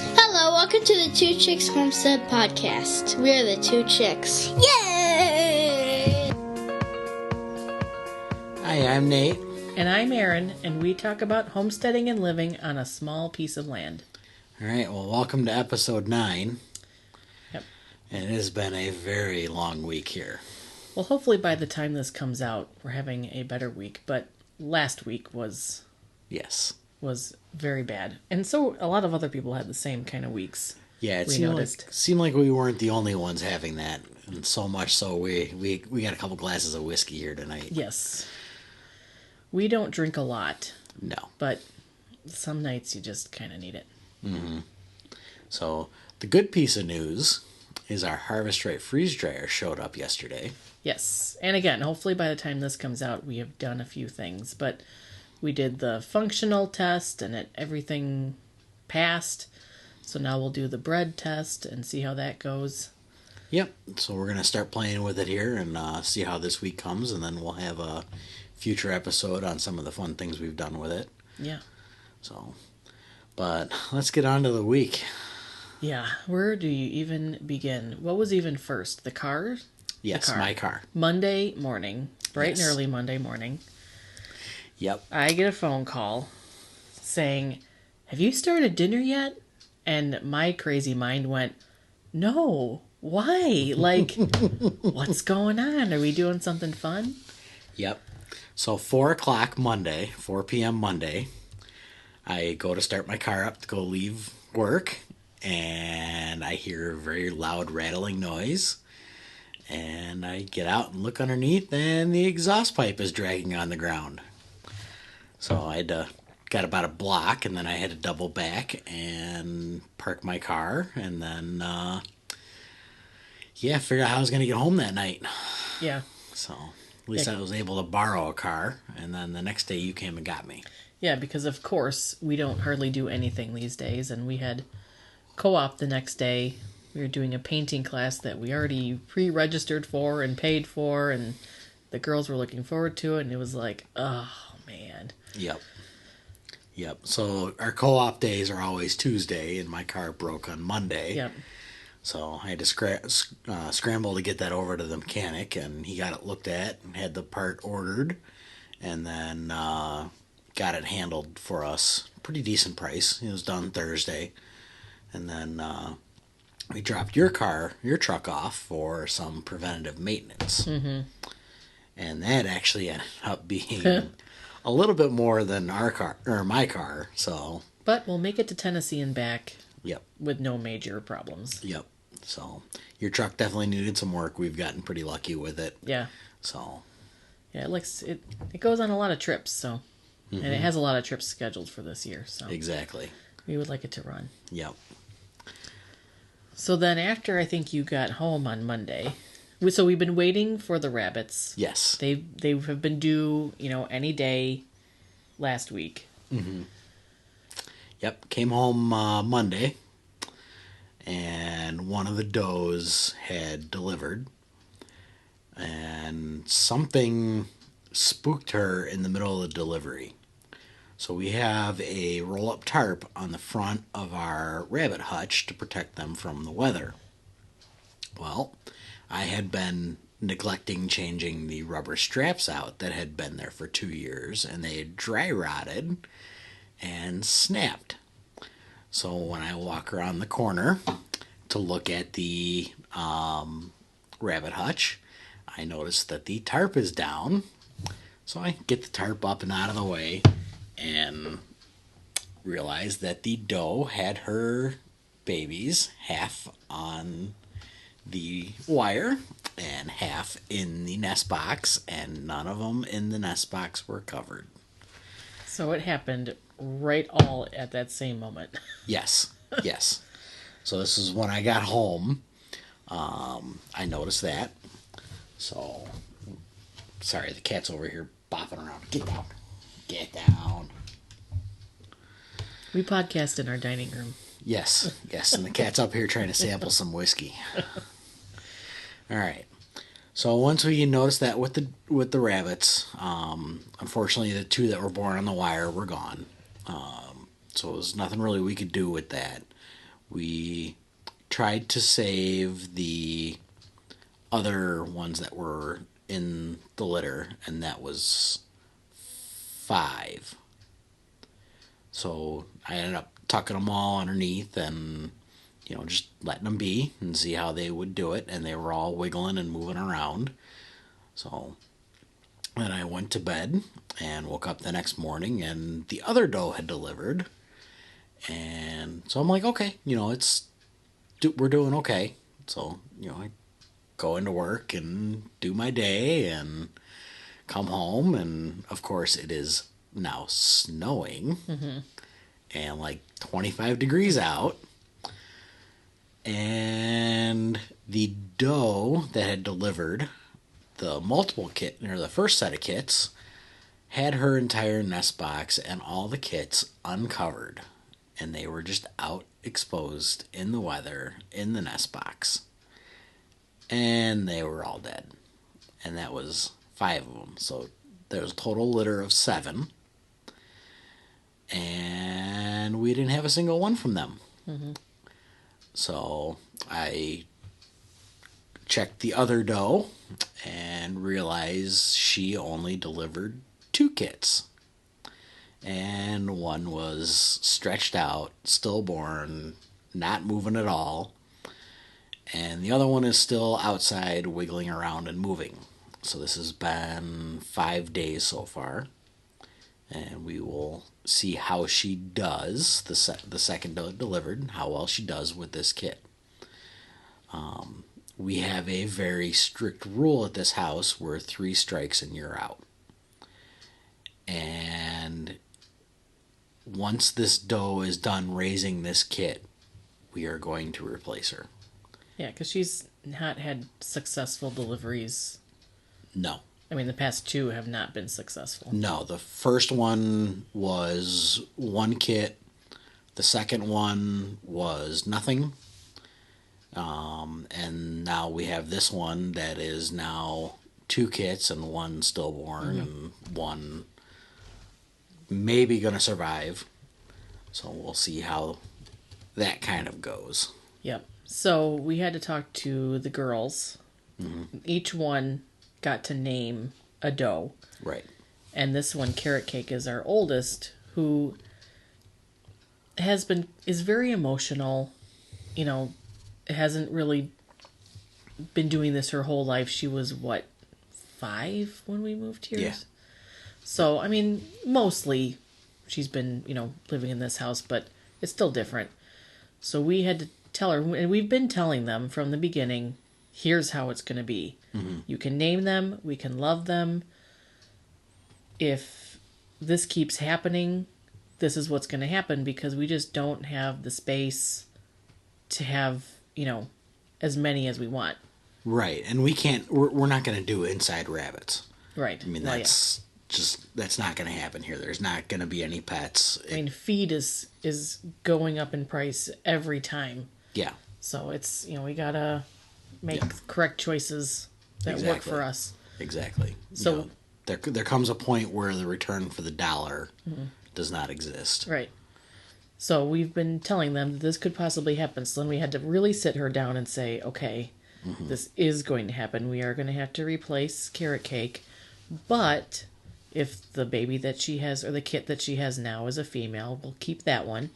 Hello, welcome to the Two Chicks Homestead podcast. We are the Two Chicks. Yay! Hi, I'm Nate. And I'm Aaron, and we talk about homesteading and living on a small piece of land. All right, well, welcome to episode 9. Yep. And it has been a very long week here. Well, hopefully by the time this comes out, we're having a better week, but last week was very bad. And so a lot of other people had the same kind of weeks. Yeah, it seemed like we weren't the only ones having that. And so much so we got a couple glasses of whiskey here tonight. Yes. We don't drink a lot. No. But some nights you just kind of need it. Mm-hmm. So the good piece of news is our Harvest Right freeze dryer showed up yesterday. Yes. And again, hopefully by the time this comes out, we have done a few things. But we did the functional test and everything passed. So now we'll do the bread test and see how that goes. Yep. So we're going to start playing with it here and see how this week comes. And then we'll have a future episode on some of the fun things we've done with it. Yeah. So, but let's get on to the week. Yeah. Where do you even begin? What was even first? The car? Yes, my car. Monday morning. Bright and early Monday morning. Yep. I get a phone call saying, "Have you started dinner yet?" And my crazy mind went, "No. Why? Like, what's going on? Are we doing something fun?" Yep. So 4 p.m. Monday, I go to start my car up to go leave work, and I hear a very loud rattling noise. And I get out and look underneath, and the exhaust pipe is dragging on the ground. So I got about a block, and then I had to double back and park my car, and then, figure out how I was going to get home that night. Yeah. So at least I was able to borrow a car, and then the next day you came and got me. Yeah, because of course we don't hardly do anything these days, and we had co-op the next day. We were doing a painting class that we already pre-registered for and paid for, and the girls were looking forward to it, and it was like, oh, man. Yep. So our co-op days are always Tuesday, and my car broke on Monday. Yep. So I had to scramble to get that over to the mechanic, and he got it looked at and had the part ordered, and then got it handled for us. Pretty decent price. It was done Thursday. And then we dropped your truck off for some preventative maintenance. Mm-hmm. And that actually ended up being a little bit more than my car. So, but we'll make it to Tennessee and back. Yep. With no major problems. Yep. So your truck definitely needed some work. We've gotten pretty lucky with it. Yeah. So. Yeah, it goes on a lot of trips. So, and it has a lot of trips scheduled for this year. So exactly. We would like it to run. Yep. So then after I think you got home on Monday, so we've been waiting for the rabbits. Yes. They have been due, any day last week. Mm-hmm. Yep. Came home Monday, and one of the does had delivered, and something spooked her in the middle of the delivery. So we have a roll-up tarp on the front of our rabbit hutch to protect them from the weather. Well, I had been neglecting changing the rubber straps out that had been there for 2 years, and they had dry rotted and snapped. So when I walk around the corner to look at the rabbit hutch, I notice that the tarp is down. So I get the tarp up and out of the way, and realized that the doe had her babies half on the wire and half in the nest box, and none of them in the nest box were covered. So it happened right all at that same moment. Yes. So this is when I got home. I noticed that. So, sorry, the cat's over here bopping around. Get down. We podcast in our dining room. Yes, and the cat's up here trying to sample some whiskey. All right. So once we noticed that with the rabbits, unfortunately the 2 that were born on the wire were gone. So there was nothing really we could do with that. We tried to save the other ones that were in the litter, and that was 5. So I ended up tucking them all underneath and, just letting them be and see how they would do it. And they were all wiggling and moving around. So then I went to bed and woke up the next morning, and the other doe had delivered. And so I'm like, okay, we're doing okay. So, I go into work and do my day and come home. And of course, it is now snowing and like 25 degrees out. And the doe that had delivered the multiple kit, or the first set of kits, had her entire nest box and all the kits uncovered. And they were just out exposed in the weather in the nest box. And they were all dead. And that was 5 of them. So there was a total litter of 7. And we didn't have a single one from them. So I checked the other doe and realized she only delivered 2 kits. And one was stretched out, stillborn, not moving at all. And the other one is still outside, wiggling around and moving. So this has been 5 days so far. And we will see how she does, the second delivered, how well she does with this kit. We have a very strict rule at this house where 3 strikes and you're out. And once this doe is done raising this kit, we are going to replace her. Yeah, because she's not had successful deliveries. No. I mean, the past 2 have not been successful. No, the first one was 1 kit. The second one was nothing. And now we have this one that is now 2 kits and 1 stillborn and 1 maybe going to survive. So we'll see how that kind of goes. Yep. So we had to talk to the girls. Each one got to name a doe. Right. And this one, Carrot Cake, is our oldest, who is very emotional. Hasn't really been doing this her whole life. She was 5 when we moved here? Yeah. So, I mean, mostly she's been, living in this house, but it's still different. So we had to tell her, and we've been telling them from the beginning, here's how it's going to be. You can name them, we can love them. If this keeps happening, this is what's going to happen, because we just don't have the space to have, as many as we want. Right. And we're not going to do inside rabbits. Right. I mean, that's not going to happen here. There's not going to be any pets. I mean, feed is going up in price every time. Yeah. So it's, we got to make correct choices that work for us. Exactly. So there comes a point where the return for the dollar does not exist. Right. So we've been telling them that this could possibly happen. So then we had to really sit her down and say, okay, this is going to happen. We are going to have to replace Carrot Cake. But if the baby that she has, or the kit that she has now, is a female, we'll keep that one.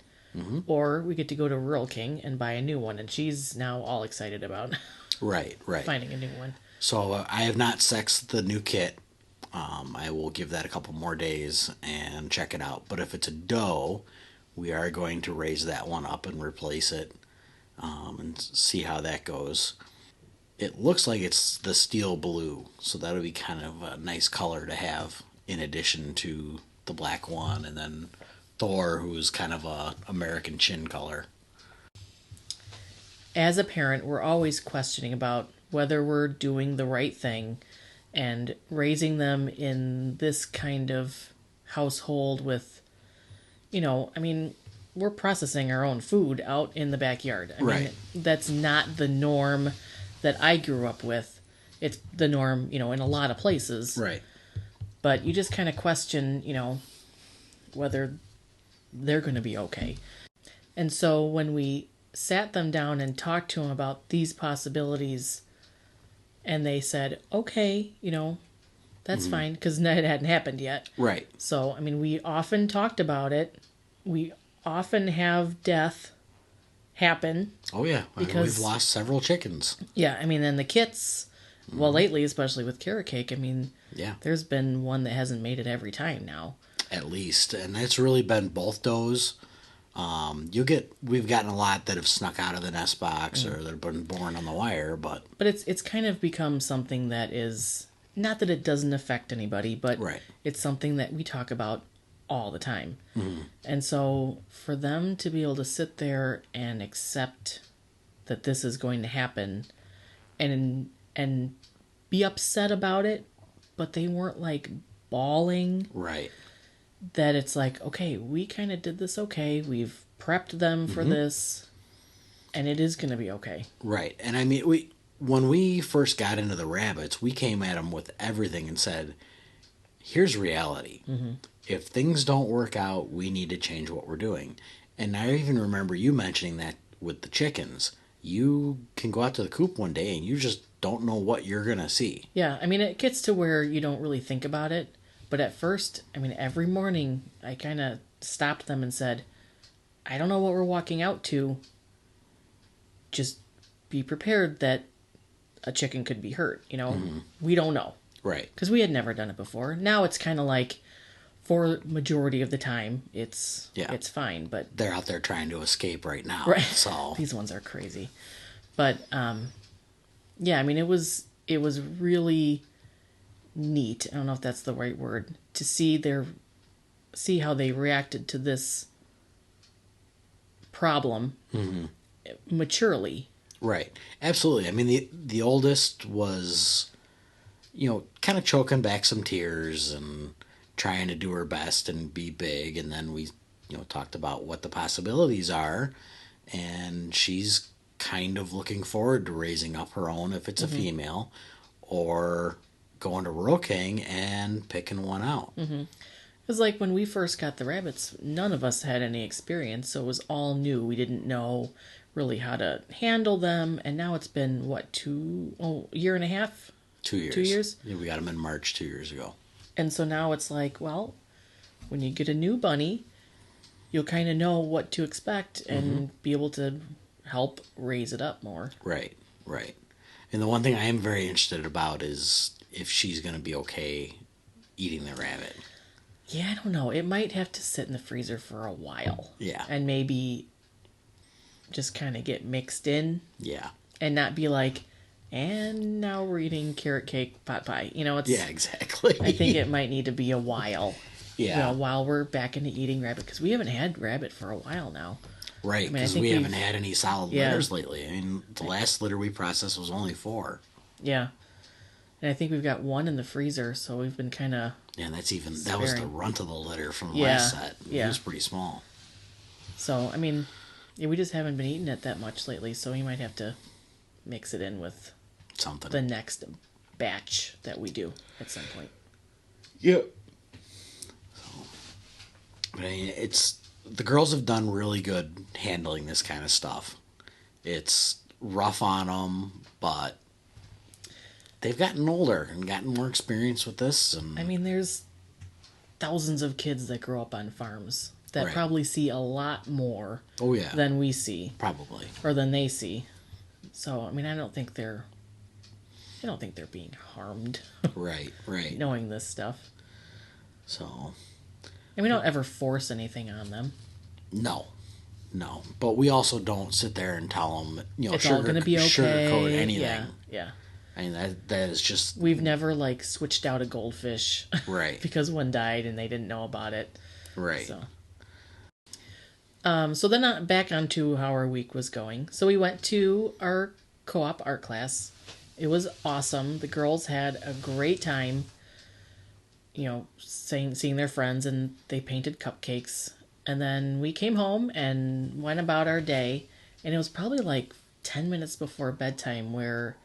Or we get to go to Rural King and buy a new one. And she's now all excited about right. finding a new one. So I have not sexed the new kit. I will give that a couple more days and check it out. But if it's a doe, we are going to raise that one up and replace it and see how that goes. It looks like it's the steel blue, so that'll be kind of a nice color to have in addition to the black one, and then Thor, who's kind of a American chin color. As a parent, we're always questioning about whether we're doing the right thing and raising them in this kind of household with, we're processing our own food out in the backyard. I mean, that's not the norm that I grew up with. It's the norm, in a lot of places. Right. But you just kind of question, whether they're going to be okay. And so when we sat them down and talked to them about these possibilities, and they said, okay, that's fine, because it hadn't happened yet. Right. So, I mean, we often talked about it. We often have death happen. Oh, yeah. Because we've lost several chickens. Yeah, I mean, and the kits, well, lately, especially with carrot cake, I mean, Yeah. there's been one that hasn't made it every time now. At least. And it's really been both does. We've gotten a lot that have snuck out of the nest box or that have been born on the wire, but it's kind of become something that is, not that it doesn't affect anybody, but right. It's something that we talk about all the time. And so for them to be able to sit there and accept that this is going to happen and be upset about it, but they weren't like bawling. Right. That it's like, okay, we kind of did this okay. We've prepped them for this, and it is going to be okay. Right. And I mean, when we first got into the rabbits, we came at them with everything and said, here's reality. If things don't work out, we need to change what we're doing. And I even remember you mentioning that with the chickens. You can go out to the coop one day and you just don't know what you're going to see. Yeah, I mean, it gets to where you don't really think about it. But at first, I mean, every morning I kind of stopped them and said, I don't know what we're walking out to. Just be prepared that a chicken could be hurt, We don't know. Right. Because we had never done it before. Now it's kind of like, for majority of the time, it's fine. But they're out there trying to escape right now. Right. So these ones are crazy. But, yeah, I mean, it was really neat, I don't know if that's the right word, to see how they reacted to this problem maturely. Right. Absolutely. I mean, the oldest was, kind of choking back some tears and trying to do her best and be big. And then we, talked about what the possibilities are. And she's kind of looking forward to raising up her own if it's a female, or going to Rural King and picking one out. It was like when we first got the rabbits, none of us had any experience, so it was all new. We didn't know really how to handle them, and now it's been, year and a half? 2 years. 2 years? Yeah, we got them in March 2 years ago. And so now it's like, well, when you get a new bunny, you'll kind of know what to expect and be able to help raise it up more. Right. And the one thing I am very interested about is if she's going to be okay eating the rabbit. Yeah, I don't know. It might have to sit in the freezer for a while. Yeah. And maybe just kind of get mixed in. Yeah. And not be like, and now we're eating carrot cake pot pie. It's Yeah, exactly. I think it might need to be a while. Yeah. While we're back into eating rabbit. Because we haven't had rabbit for a while now. Right, because we haven't had any solid litters lately. I mean, the last litter we processed was only 4. Yeah. And I think we've got 1 in the freezer, so we've been kind of... Yeah, that was the runt of the litter from the last set. It was pretty small. So, I mean, we just haven't been eating it that much lately, so we might have to mix it in with something. The next batch that we do at some point. Yep. But I mean, the girls have done really good handling this kind of stuff. It's rough on them, but they've gotten older and gotten more experience with this. And I mean, there's thousands of kids that grow up on farms that probably see a lot more than we see. Probably. Or than they see. So, I mean, I don't think they're being harmed. Right. Knowing this stuff. So... And we don't ever force anything on them. No. But we also don't sit there and tell them, it's all going to be okay. Sugarcoat anything. Yeah. I mean, that is just... We've never, switched out a goldfish. Right. Because one died and they didn't know about it. Right. So then back onto how our week was going. So we went to our co-op art class. It was awesome. The girls had a great time. Seeing their friends, and they painted cupcakes. And then we came home and went about our day, and it was probably 10 minutes before bedtime where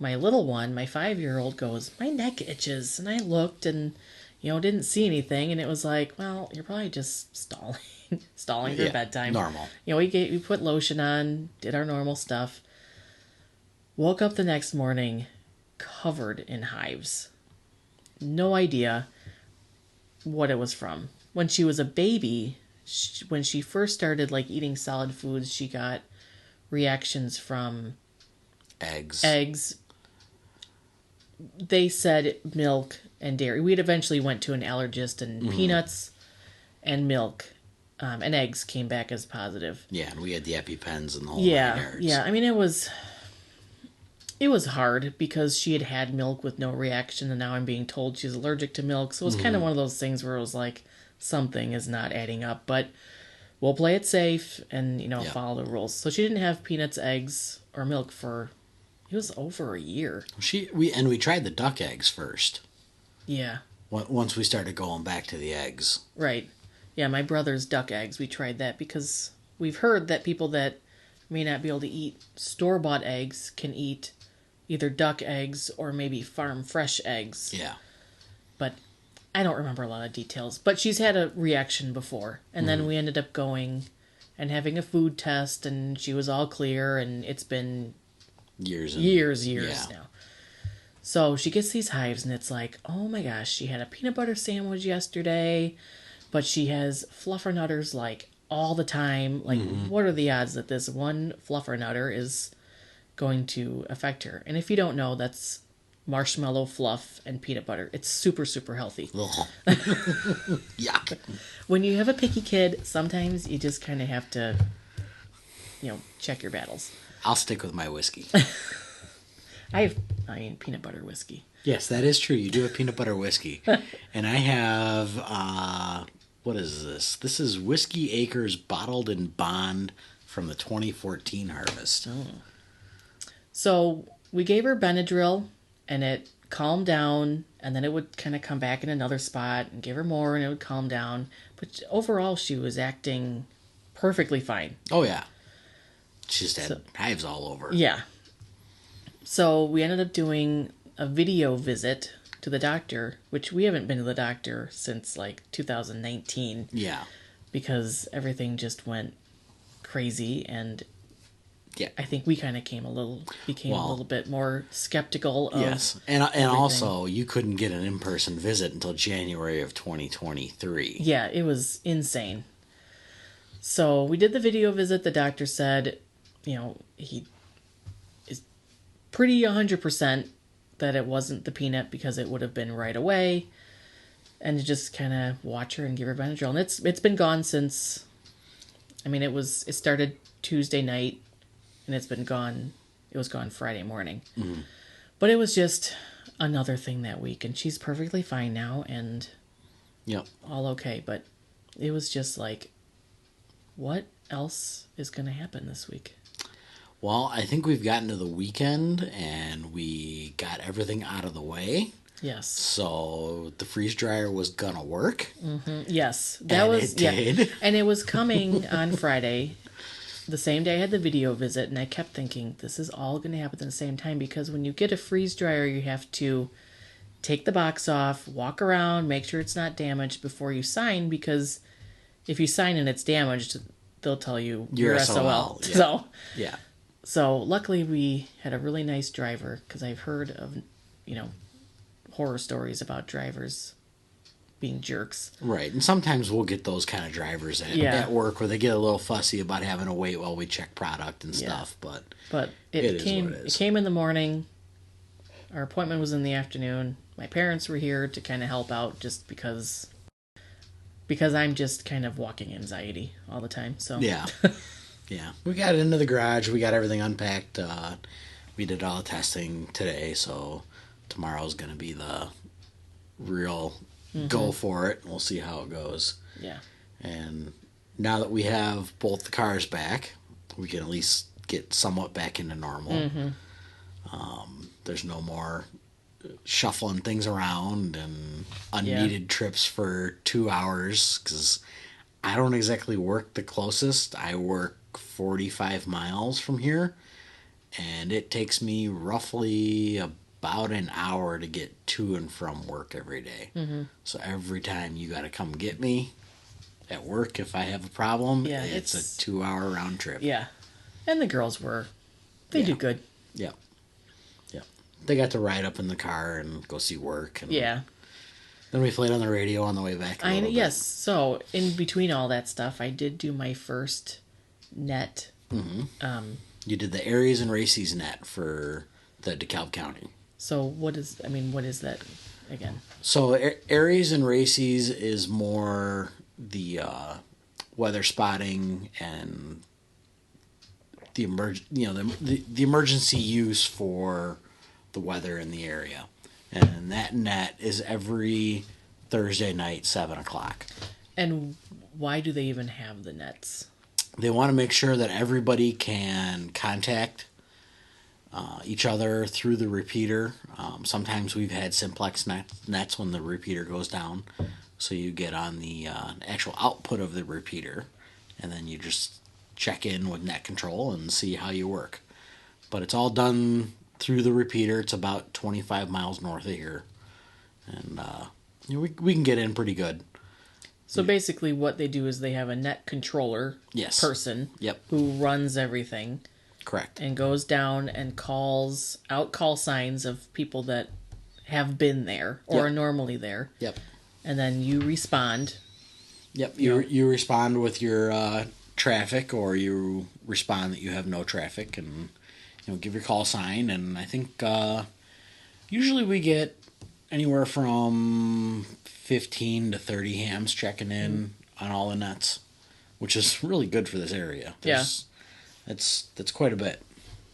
my little one, my 5-year-old, goes, my neck itches. And I looked, and, didn't see anything. And it was like, well, you're probably just stalling for bedtime. Normal. We put lotion on, did our normal stuff. Woke up the next morning covered in hives. No idea what it was from. When she was a baby, when she first started like eating solid foods, she got reactions from eggs. They said milk and dairy. We'd eventually went to an allergist, and peanuts and milk and eggs came back as positive. Yeah, and we had the EpiPens and the whole nine yards. Yeah. I mean, it was hard because she had milk with no reaction, and now I'm being told she's allergic to milk. So it was kind of one of those things where it was like, something is not adding up. But we'll play it safe and, follow the rules. So she didn't have peanuts, eggs, or milk for, it was over a year. We tried the duck eggs first. Yeah. Once we started going back to the eggs. Right. Yeah, my brother's duck eggs, we tried that because we've heard that people that may not be able to eat store-bought eggs can eat either duck eggs or maybe farm fresh eggs. Yeah. But I don't remember a lot of details. But she's had a reaction before. And then we ended up going and having a food test, and she was all clear, and it's been years now. So she gets these hives, and it's like, oh my gosh, she had a peanut butter sandwich yesterday, but she has fluffernutters like all the time. Like, what are the odds that this one fluffernutter is going to affect her? And if you don't know, that's marshmallow fluff and peanut butter. It's super, super healthy. Yuck. When you have a picky kid, sometimes you just kind of have to, check your battles. I'll stick with my whiskey. Peanut butter whiskey. Yes, that is true. You do have peanut butter whiskey. And I have, what is this? This is Whiskey Acres Bottled in Bond from the 2014 harvest. Oh. So we gave her Benadryl, and it calmed down, and then it would kind of come back in another spot, and give her more, and it would calm down. But overall, she was acting perfectly fine. Oh, yeah. She just had hives all over. Yeah. So we ended up doing a video visit to the doctor, which we haven't been to the doctor since like 2019. Yeah. Because everything just went crazy, and yeah, I think we kind of became a little bit more skeptical of yes. And also, you couldn't get an in-person visit until January of 2023. Yeah, it was insane. So we did the video visit. The doctor said, he is pretty 100% that it wasn't the peanut, because it would have been right away, and to just kind of watch her and give her Benadryl. And it's been gone since, it started Tuesday night, and it's been gone. It was gone Friday morning. Mm-hmm. But it was just another thing that week, and she's perfectly fine now, and all okay. But it was just like, what else is going to happen this week? Well, I think we've gotten to the weekend, and we got everything out of the way. Yes. So the freeze dryer was going to work. Mm-hmm. Yes. It did. Yeah. And it was coming on Friday. The same day I had the video visit, and I kept thinking, this is all going to happen at the same time, because when you get a freeze dryer, you have to take the box off, walk around, make sure it's not damaged before you sign, because if you sign and it's damaged, they'll tell you you're SOL. Yeah. So luckily we had a really nice driver, because I've heard of, horror stories about drivers being jerks. Right. And sometimes we'll get those kind of drivers at work where they get a little fussy about having to wait while we check product and stuff. But it came in the morning. Our appointment was in the afternoon. My parents were here to kind of help out, just because I'm just kind of walking anxiety all the time. So yeah. Yeah. We got into the garage. We got everything unpacked. We did all the testing today, so tomorrow's going to be the real go for it. We'll see how it goes. Yeah. And now that we have both the cars back, we can at least get somewhat back into normal. Mm-hmm. There's no more shuffling things around and unneeded trips for 2 hours, because I don't exactly work the closest. I work 45 miles from here, and it takes me roughly about about an hour to get to and from work every day. Mm-hmm. So every time you got to come get me at work if I have a problem, it's a 2-hour round trip. Yeah. And the girls they do good. Yep. Yep. They got to ride up in the car and go see work. And then we played on the radio on the way back a little bit. Yes. So in between all that stuff, I did do my first net. Mm-hmm. You did the Aries and Racy's net for the DeKalb County. So what is that again? So Aries and Racy's is more the weather spotting and the emergency use for the weather in the area. And that net is every Thursday night, 7:00. And why do they even have the nets? They want to make sure that everybody can contact each other through the repeater. Sometimes we've had simplex nets when the repeater goes down. So you get on the actual output of the repeater, and then you just check in with net control and see how you work. But it's all done through the repeater. It's about 25 miles north of here. And we can get in pretty good. So basically what they do is they have a net controller person who runs everything. Correct. And goes down and calls out call signs of people that have been there or are normally there. Yep. And then you respond. Yep. You respond with your traffic, or you respond that you have no traffic, and give your call sign. And I think usually we get anywhere from 15 to 30 hams checking in on all the nets, which is really good for this area. That's quite a bit.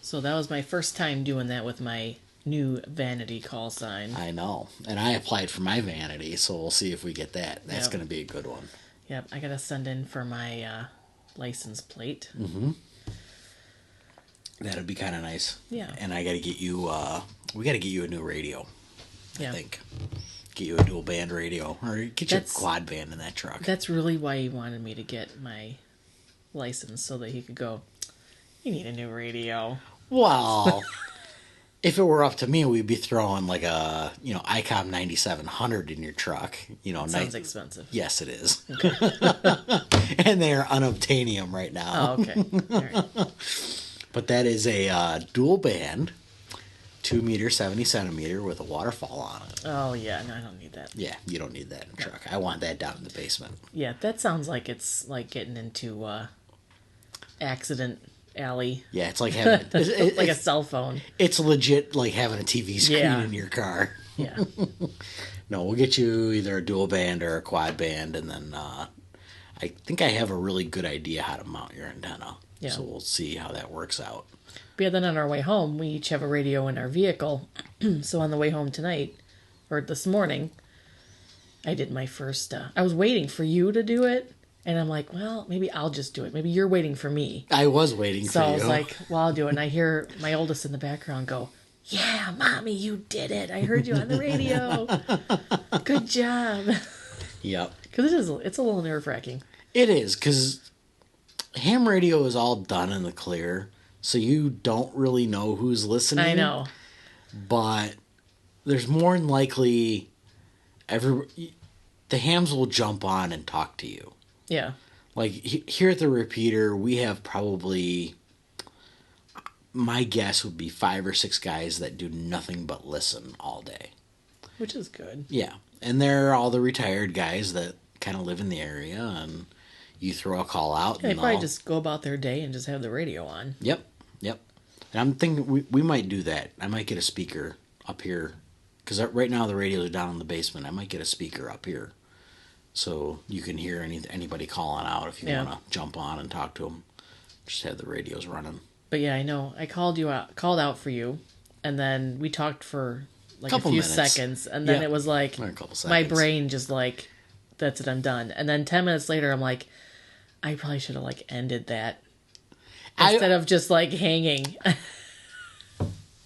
So that was my first time doing that with my new vanity call sign. I know. And I applied for my vanity, so we'll see if we get that. That's going to be a good one. Yep, I got to send in for my license plate. Mm-hmm. That'd be kind of nice. Yeah. And I got to get you, we got to get you a new radio, I think. Get you a dual band radio, or get your quad band in that truck. That's really why he wanted me to get my license, so that he could go, you need a new radio. Well, if it were up to me, we'd be throwing like a, ICOM 9700 in your truck. Sounds expensive. Yes, it is. Okay. And they are unobtainium right now. Oh, okay. All right. But that is a dual band, 2 meter, 70 centimeter with a waterfall on it. Oh, yeah. No, I don't need that. Yeah, you don't need that in a truck. I want that down in the basement. Yeah, that sounds like it's like getting into accident alley. Yeah, it's like having it's like a cell phone. It's legit like having a TV screen in your car. Yeah. No, we'll get you either a dual band or a quad band, and then I think I have a really good idea how to mount your antenna. Yeah. So we'll see how that works out. But yeah, then on our way home, we each have a radio in our vehicle. So on the way home tonight, or this morning, I did my first... I was waiting for you to do it, and I'm like, well, maybe I'll just do it. Maybe you're waiting for me. I was waiting for you. So I was like, well, I'll do it. And I hear my oldest in the background go, yeah, Mommy, you did it. I heard you on the radio. Good job. Yep. Because it's a little nerve-wracking. It is, because ham radio is all done in the clear, so you don't really know who's listening. I know. But there's more than likely the hams will jump on and talk to you. Yeah. Like here at the repeater, we have probably, my guess would be 5 or 6 guys that do nothing but listen all day. Which is good. Yeah. And they're all the retired guys that kind of live in the area, and you throw a call out. Yeah, they probably just go about their day and just have the radio on. Yep. And I'm thinking we might do that. I might get a speaker up here, because right now the radios are down in the basement. I might get a speaker up here, so you can hear anybody calling out if you want to jump on and talk to them. Just have the radios running. But yeah, I know. I called out for you, and then we talked for like a few minutes. Seconds, and then it was like my brain just like, that's it, I'm done. And then 10 minutes later, I'm like, I probably should have like ended that instead of just like hanging.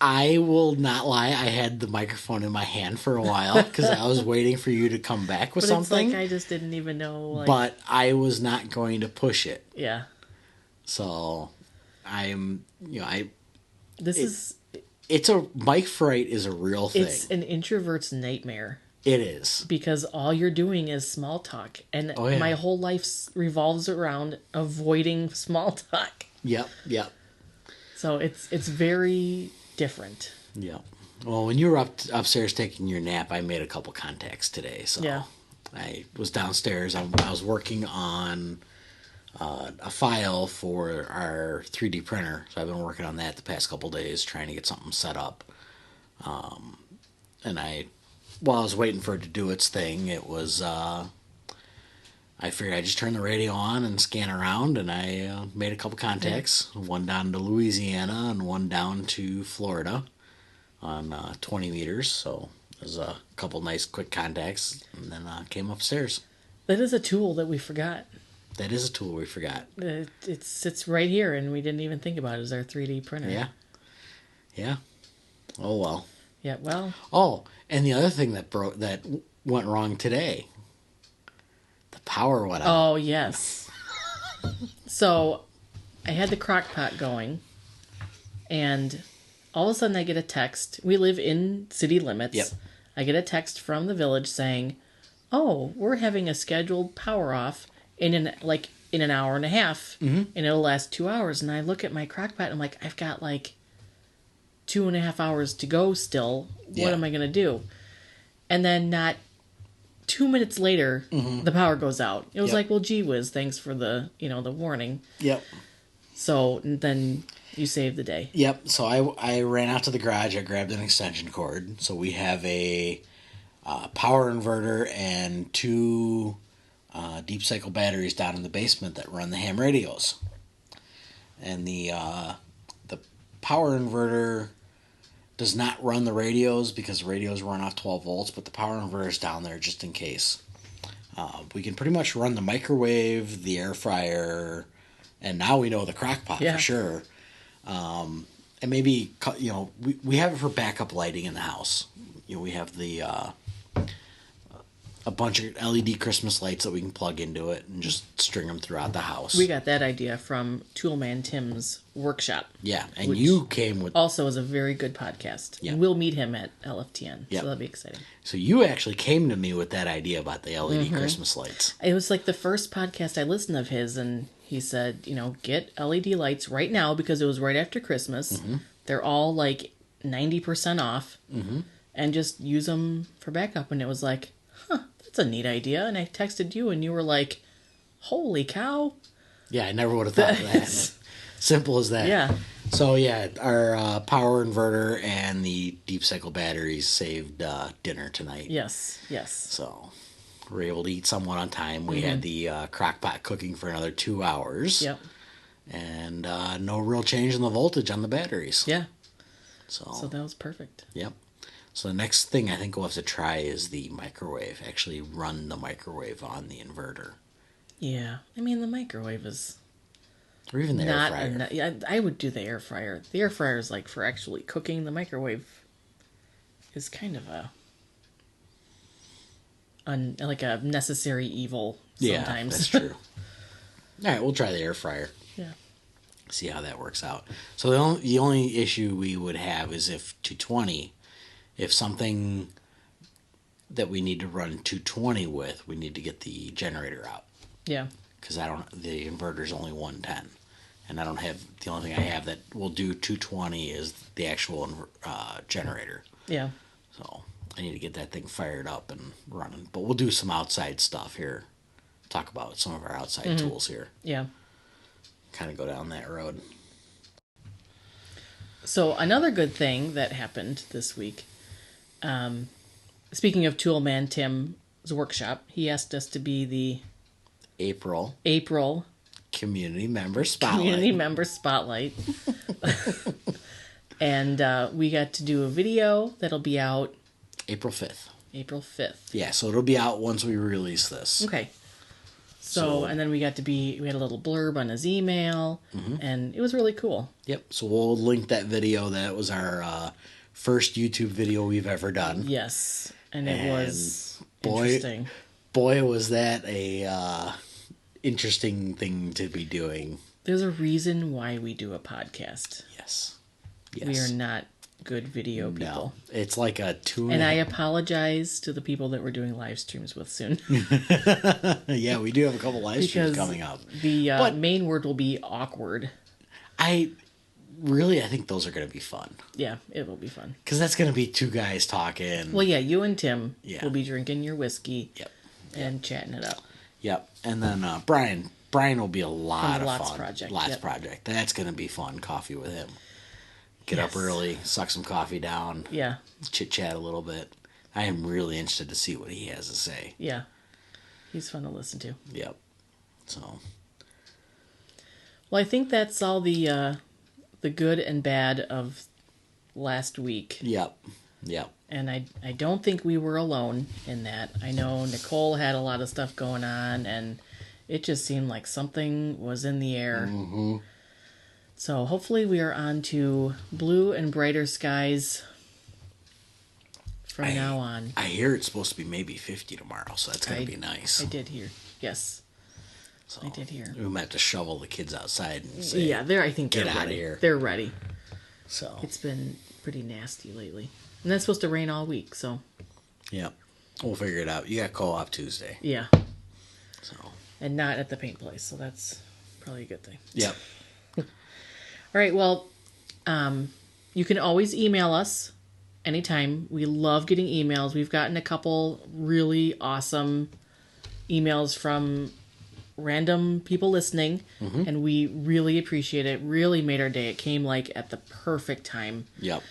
I will not lie. I had the microphone in my hand for a while because I was waiting for you to come back with something. It's like I just didn't even know. Like... But I was not going to push it. Yeah. So I'm, This is mic fright is a real thing. It's an introvert's nightmare. It is. Because all you're doing is small talk. And my whole life revolves around avoiding small talk. Yep. So it's very different. Yep. Well, when you were upstairs taking your nap, I made a couple contacts today. So yeah. I was downstairs. I was working on a file for our 3D printer. So I've been working on that the past couple days, trying to get something set up. And while I was waiting for it to do its thing, it was, I figured I'd just turn the radio on and scan around, and I made a couple contacts, one down to Louisiana and one down to Florida on 20 meters. So there's a couple nice quick contacts, and then came upstairs. That is a tool that we forgot. That is a tool we forgot. It sits right here, and we didn't even think about it as our 3D printer. Yeah. Oh, well. Yeah, well. Oh, and the other thing that went wrong today, the power went out. Oh, yes. So I had the crock pot going, and all of a sudden I get a text. We live in city limits. Yep. I get a text from the village saying, "Oh, we're having a scheduled power off in an hour and a half, and it'll last 2 hours." And I look at my crock pot and I'm like, I've got 2.5 hours to go still. What am I going to do? And then not 2 minutes later, the power goes out. It was like, well, gee whiz, thanks for the warning. Yep. So then you saved the day. Yep. So I ran out to the garage. I grabbed an extension cord. So we have a power inverter and two deep cycle batteries down in the basement that run the ham radios. And the power inverter does not run the radios because the radios run off 12 volts, but the power inverter is down there just in case. We can pretty much run the microwave, the air fryer, and now we know the crock pot for sure. And maybe, we have it for backup lighting in the house. We have a bunch of LED Christmas lights that we can plug into it and just string them throughout the house. We got that idea from Toolman Tim's workshop. Yeah, and you came with... Also is a very good podcast. Yeah. And we'll meet him at LFTN, yeah. So that'll be exciting. So you actually came to me with that idea about the LED Christmas lights. It was the first podcast I listened of his, and he said, get LED lights right now because it was right after Christmas. They're all 90% off, and just use them for backup. And it was like, that's a neat idea. And I texted you, and you were like, holy cow. Yeah, I never would have thought of that. Simple as that. Yeah. So, our power inverter and the deep cycle batteries saved dinner tonight. Yes. So, we were able to eat somewhat on time. We had the crock pot cooking for another 2 hours. Yep. And no real change in the voltage on the batteries. Yeah. So that was perfect. Yep. So the next thing I think we'll have to try is the microwave. Actually run the microwave on the inverter. Yeah. I mean, the microwave is... Or even the air fryer. I would do the air fryer. The air fryer is for actually cooking. The microwave is kind of a necessary evil sometimes. Yeah, that's true. All right, we'll try the air fryer. Yeah. See how that works out. So the only issue we would have is if 220, if something that we need to run 220 with, we need to get the generator out. Yeah. Because the inverter's only 110. And I don't have, the only thing I have that will do 220 is the actual generator. Yeah. So I need to get that thing fired up and running. But we'll do some outside stuff here. Talk about some of our outside tools here. Yeah. Kind of go down that road. So another good thing that happened this week, speaking of Toolman Tim's workshop, he asked us to be the April Community Member Spotlight. And we got to do a video that'll be out April 5th. Yeah, so it'll be out once we release this. Okay. So and then we had a little blurb on his email, and it was really cool. Yep. So we'll link that video. That was our first YouTube video we've ever done. Yes, and it was interesting. Boy, was that a interesting thing to be doing. There's a reason why we do a podcast. Yes. We are not good video people. No, it's like a 2. And I apologize to the people that we're doing live streams with soon. Yeah, we do have a couple live streams Because coming up. the main word will be awkward. I think those are going to be fun. Yeah, it will be fun. Because that's going to be 2 guys talking. Well, yeah, you and Tim Yeah. will be drinking your whiskey. Yep. And chatting it up. Yep. And then Brian will be a lot of Lots fun. Project. Lots Yep. Project. That's going to be fun. Coffee with him. Get Yes. up early, suck some coffee down. Yeah. Chit chat a little bit. I am really interested to see what he has to say. Yeah. He's fun to listen to. Yep. So. Well, I think that's all the good and bad of last week. Yep. Yep. And I don't think we were alone in that. I know Nicole had a lot of stuff going on, and it just seemed like something was in the air. Mm-hmm. So hopefully we are on to blue and brighter skies from now on. I hear it's supposed to be maybe 50 tomorrow, so that's going to be nice. I did hear. Yes. So I did hear. We might have to shovel the kids outside and say, Yeah, I think they're get out of ready. here. They're ready. So. It's been pretty nasty lately. And that's supposed to rain all week, so. Yep. We'll figure it out. You got co-op Tuesday. Yeah. So. And not at the paint place, so that's probably a good thing. Yep. All right, well, you can always email us anytime. We love getting emails. We've gotten a couple really awesome emails from random people listening, and we really appreciate it. Really made our day. It came like at the perfect time. Yep.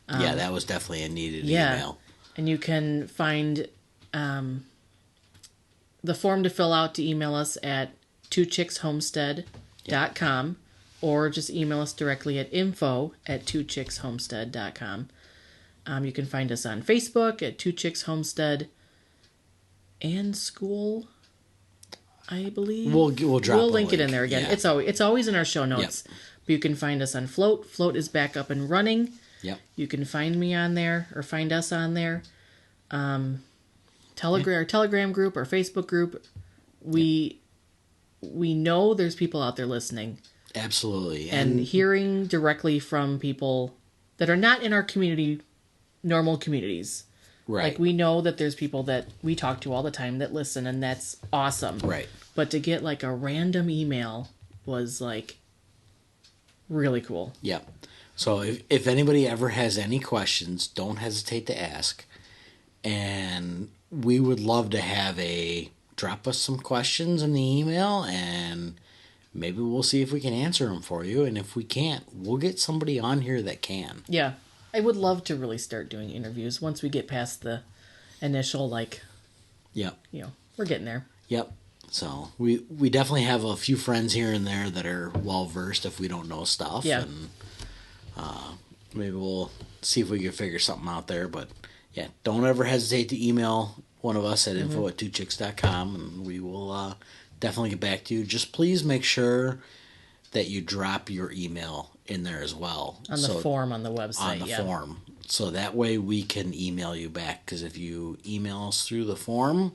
Yeah, that was definitely a needed Yeah. email. And you can find the form to fill out to email us at twochickshomestead.com, or just email us directly at info@twochickshomestead.com. You can find us on Facebook at Two Chicks Homestead and School, I believe. We'll drop. We'll a link it in there again. Yeah. It's always in our show notes. But you can find us on Float. Float is back up and running. Yep. You can find me on there or find us on there. Telegram group or Facebook group. We know there's people out there listening Absolutely. and hearing directly from people that are not in our normal communities. right. Like, we know that there's people that we talk to all the time that listen, and that's awesome. Right. But to get like a random email was like really cool. Yep. So if anybody ever has any questions, don't hesitate to ask. And we would love to have drop us some questions in the email, and maybe we'll see if we can answer them for you. And if we can't, we'll get somebody on here that can. Yeah. I would love to really start doing interviews once we get past the initial, Yep. we're getting there. Yep. So we definitely have a few friends here and there that are well versed if we don't know stuff. Yeah. And maybe we'll see if we can figure something out there. But yeah, don't ever hesitate to email one of us at info@twochicks.com, and we will definitely get back to you. Just please make sure that you drop your email in there as well. On the form on the website, On the form. So that way we can email you back. Because if you email us through the form,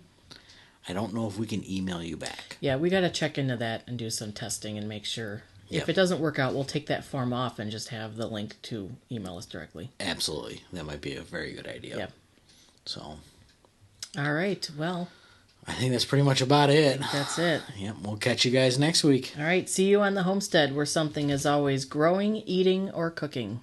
I don't know if we can email you back. Yeah, we got to check into that and do some testing and make sure. Yep. If it doesn't work out, we'll take that form off and just have the link to email us directly. Absolutely. That might be a very good idea. Yep. So. All right, well. I think that's pretty much about it. That's it. Yep, we'll catch you guys next week. All right, see you on the homestead where something is always growing, eating, or cooking.